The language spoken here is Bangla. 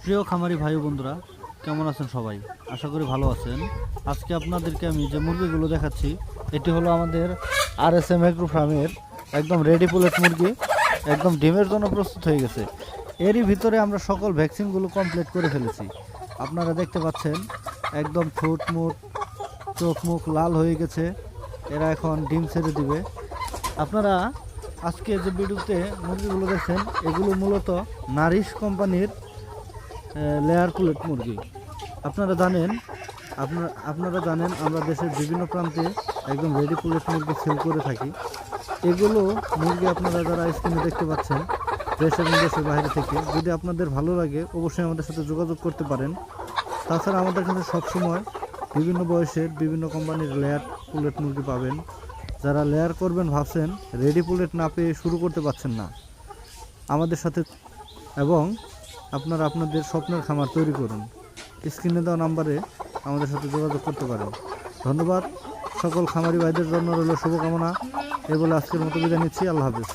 প্রিয় খামারি ভাই ও বন্ধুরা, কেমন আছেন সবাই? আশা করি ভালো আছেন। আজকে আপনাদেরকে আমি যে মুরগিগুলো দেখাচ্ছি, এটি হলো আমাদের RSM এগ্রো ফার্মের একদম রেডি পুলেট মুরগি, একদম ডিমের জন্য প্রস্তুত হয়ে গেছে। এরই ভিতরে আমরা সকল ভ্যাকসিনগুলো কমপ্লিট করে ফেলেছি। আপনারা দেখতে পাচ্ছেন একদম ঠোঁট মুখ চোখ মুখ লাল হয়ে গেছে। এরা এখন ডিম ছেড়ে দিবে। আপনারা আজকে যে ভিডিওতে মুরগিগুলো দেখছেন, এগুলো মূলত নারিশ কোম্পানির লেয়ার পুলেট মুরগি। আপনারা জানেন আমরা দেশের বিভিন্ন প্রান্তে একদম রেডি পুলেট মুরগি সেল করে থাকি। এগুলো মুরগি আপনারা যারা স্ক্রিনে দেখতে পাচ্ছেন, দেশ এবং দেশের বাইরে থেকে, যদি আপনাদের ভালো লাগে অবশ্যই আমাদের সাথে যোগাযোগ করতে পারেন। তাছাড়া আমাদের কাছে সবসময় বিভিন্ন বয়সের বিভিন্ন কোম্পানির লেয়ার পুলেট মুরগি পাবেন। যারা লেয়ার করবেন ভাবছেন, রেডি পুলেট না পেয়ে শুরু করতে পারছেন না, আমাদের সাথে এবং আপনারা আপনাদের স্বপ্নের খামার তৈরি করুন। স্ক্রিনে দেওয়া নাম্বারে আমাদের সাথে যোগাযোগ করতে পারেন। ধন্যবাদ। সকল খামারি ভাইদের জন্য রইল শুভকামনা। এই বলে আজকের মতো বিদায় নিচ্ছি। আল্লাহ হাফেজ।